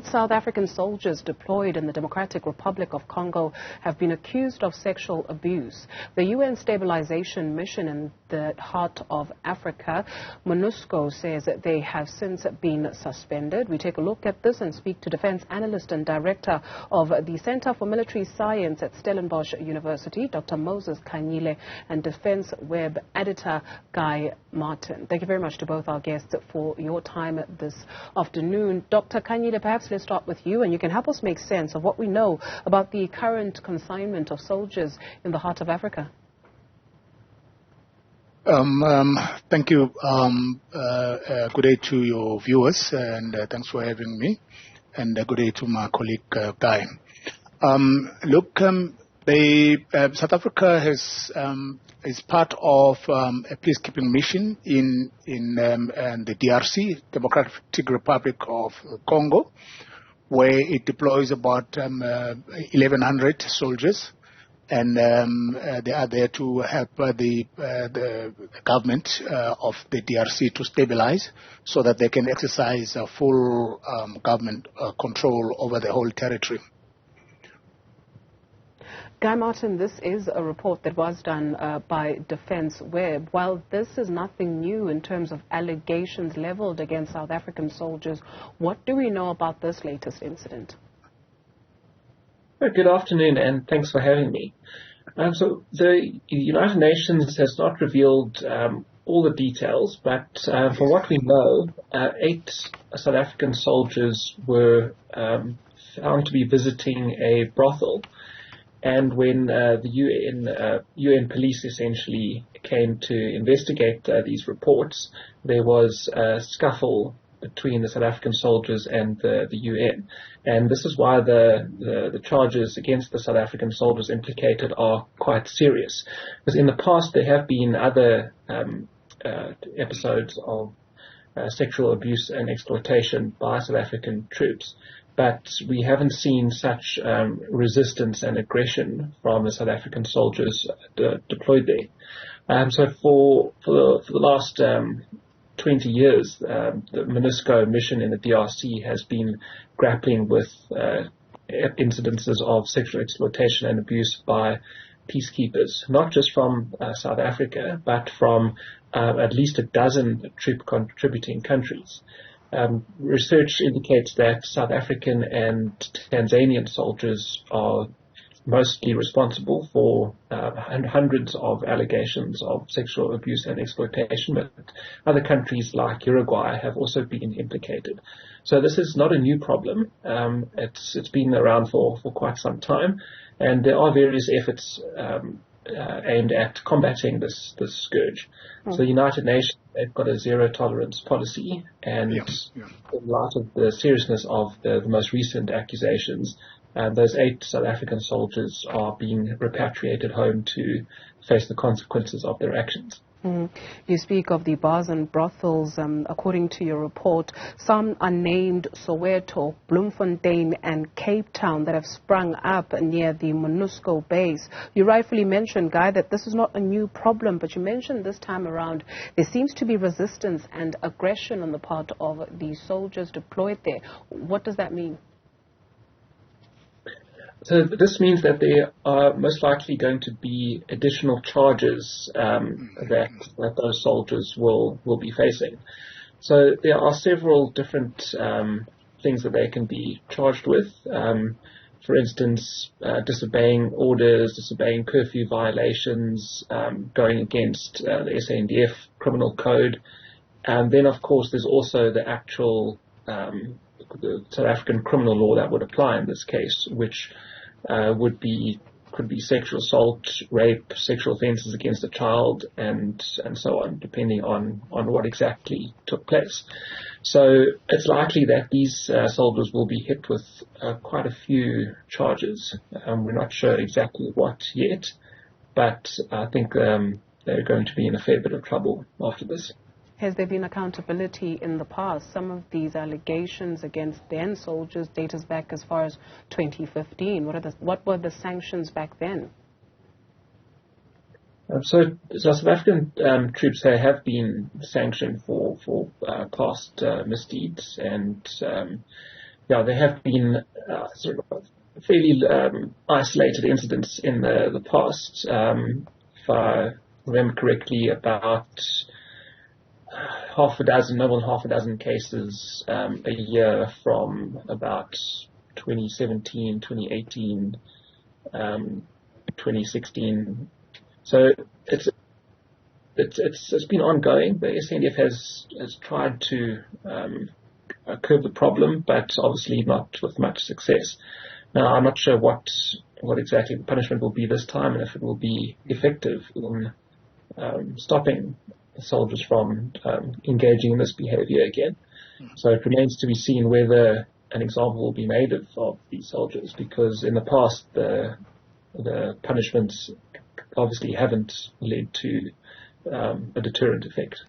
South African soldiers deployed in the Democratic Republic of Congo have been accused of sexual abuse. The UN stabilization mission in the heart of Africa, MONUSCO, says that they have since been suspended. We take a look at this and speak to defense analyst and director of the Center for Military Science at Stellenbosch University, Dr. Moses Kanyile, and Defense Web editor Guy Martin. Thank you very much to both our guests for your time this afternoon. Dr. Kanyile, perhaps let's start with you, and you can help us make sense of what we know about the current consignment of soldiers in the heart of Africa. Thank you. Good day to your viewers, and thanks for having me. And good day to my colleague Guy. South Africa is part of a peacekeeping mission in the DRC, Democratic Republic of Congo, where it deploys about 1,100 soldiers, and they are there to help the government of the DRC to stabilize, so that they can exercise full government control over the whole territory. Guy Martin, this is a report that was done by Defense Web. While this is nothing new in terms of allegations leveled against South African soldiers, what do we know about this latest incident? Good afternoon, and thanks for having me. So the United Nations has not revealed all the details, but from what we know, 8 South African soldiers were found to be visiting a brothel. And when the UN police essentially came to investigate these reports, there was a scuffle between the South African soldiers and the UN. And this is why the charges against the South African soldiers implicated are quite serious. Because in the past there have been other episodes of sexual abuse and exploitation by South African troops, but we haven't seen such resistance and aggression from the South African soldiers deployed there. So for the last 20 years, the MONUSCO mission in the DRC has been grappling with incidences of sexual exploitation and abuse by peacekeepers, not just from South Africa, but from at least a dozen troop-contributing countries. Research indicates that South African and Tanzanian soldiers are mostly responsible for hundreds of allegations of sexual abuse and exploitation, but other countries like Uruguay have also been implicated. So this is not a new problem. It's been around for quite some time, and there are various efforts aimed at combating this scourge. So the United Nations, they've got a zero tolerance policy, and in light of the seriousness of the most recent accusations, those 8 South African soldiers are being repatriated home to face the consequences of their actions. You speak of the bars and brothels. According to your report, some are named Soweto, Bloemfontein and Cape Town that have sprung up near the MONUSCO base. You rightfully mentioned, Guy, that this is not a new problem, but you mentioned this time around there seems to be resistance and aggression on the part of the soldiers deployed there. What does that mean? So this means that there are most likely going to be additional charges that those soldiers will be facing. So there are several different things that they can be charged with. For instance, disobeying orders, disobeying curfew violations, going against the SANDF criminal code. And then, of course, there's also the actual the South African criminal law that would apply in this case, which could be sexual assault, rape, sexual offences against a child, and so on, depending on what exactly took place. So it's likely that these soldiers will be hit with quite a few charges. We're not sure exactly what yet, but I think they're going to be in a fair bit of trouble after this. Has there been accountability in the past? Some of these allegations against then soldiers date us back as far as 2015. What were the sanctions back then? So South African troops have been sanctioned for past misdeeds, and Yeah, there have been sort of fairly isolated incidents in the past. If I remember correctly, about half a dozen, no more than half a dozen cases a year from about 2017, 2018, 2016. So it's been ongoing. The SANDF has tried to curb the problem, but obviously not with much success. Now, I'm not sure what exactly the punishment will be this time, and if it will be effective in stopping soldiers from engaging in this behavior again. So it remains to be seen whether an example will be made of these soldiers, because in the past the punishments obviously haven't led to a deterrent effect.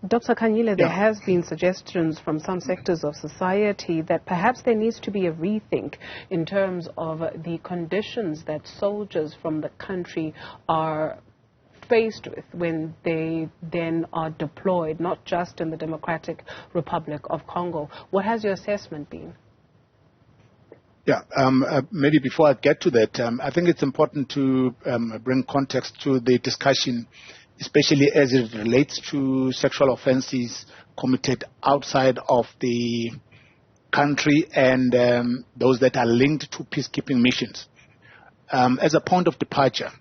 Dr. Kanyile, there has been suggestions from some sectors of society that perhaps there needs to be a rethink in terms of the conditions that soldiers from the country are faced with when they then are deployed, not just in the Democratic Republic of Congo. What has your assessment been? Yeah, maybe before I get to that, I think it's important to bring context to the discussion, especially as it relates to sexual offenses committed outside of the country and those that are linked to peacekeeping missions. As a point of departure,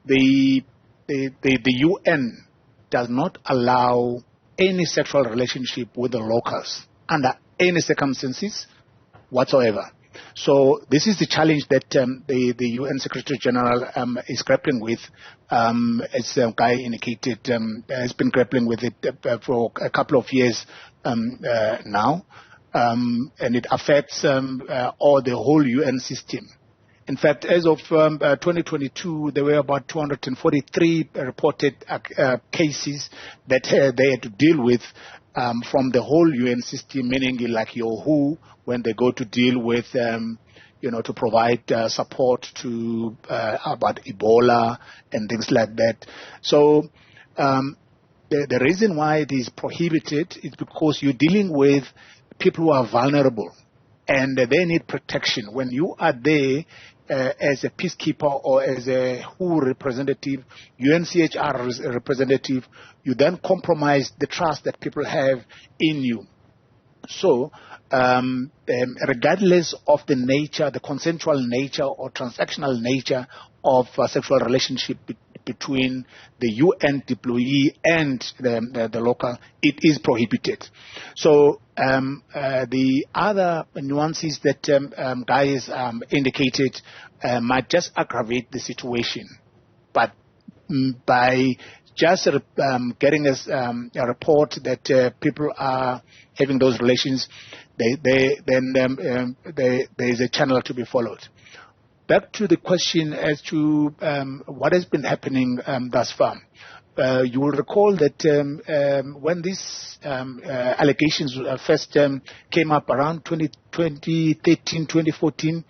the UN does not allow any sexual relationship with the locals under any circumstances whatsoever. So this is the challenge that the UN Secretary General is grappling with, as Guy indicated, has been grappling with it for a couple of years now, and it affects all the whole UN system. In fact, as of 2022, there were about 243 reported cases that they had to deal with from the whole UN system, meaning like your WHO, when they go to deal with, to provide support to about Ebola and things like that. So the reason why it is prohibited is because you're dealing with people who are vulnerable and they need protection. When you are there as a peacekeeper or as a WHO representative, UNCHR representative, you then compromise the trust that people have in you. So, regardless of the nature, the consensual nature or transactional nature of a sexual relationship between the UN deployee and the local, it is prohibited. So the other nuances that Guy indicated might just aggravate the situation. But by just getting us a report that people are having those relations, then there is a channel to be followed. Back to the question as to what has been happening thus far. You will recall that when these allegations first came up around 2013, 2014,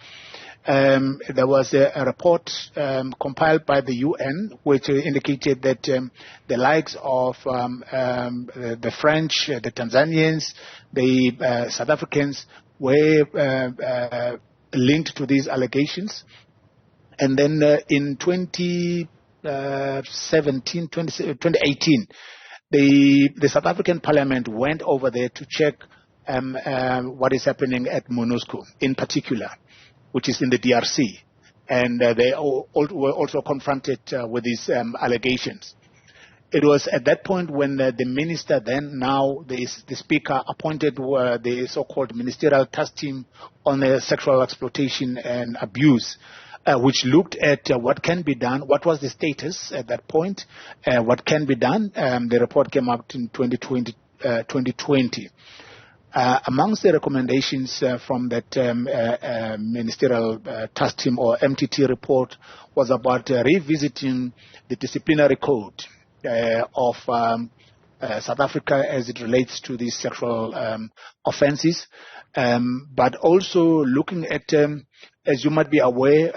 there was a report compiled by the UN which indicated that the likes of the French, the Tanzanians, the South Africans were linked to these allegations. And then in 2018, the South African Parliament went over there to check what is happening at MONUSCO in particular, which is in the DRC. And they were also confronted with these allegations. It was at that point when the minister then, now the speaker, appointed the so-called ministerial task team on sexual exploitation and abuse, which looked at what can be done, what was the status at that point, what can be done. The report came out in 2020. Amongst the recommendations from that ministerial task team or MTT report was about revisiting the disciplinary code of South Africa as it relates to these sexual offenses, but also looking at, as you might be aware,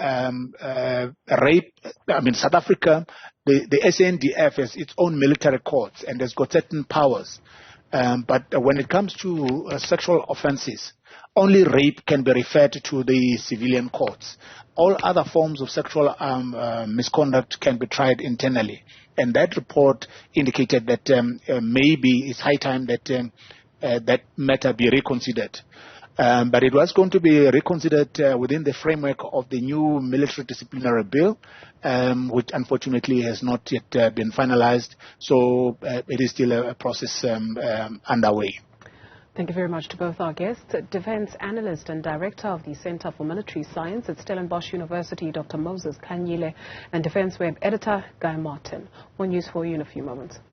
rape. I mean, South Africa, the SANDF has its own military courts and has got certain powers. But when it comes to sexual offenses, only rape can be referred to the civilian courts. All other forms of sexual misconduct can be tried internally. And that report indicated that maybe it's high time that that matter be reconsidered. But it was going to be reconsidered within the framework of the new military disciplinary bill, which unfortunately has not yet been finalized. So it is still a process underway. Thank you very much to both our guests. Defense analyst and director of the Center for Military Science at Stellenbosch University, Dr. Moses Kanyile, and Defense Web editor, Guy Martin. More news for you in a few moments.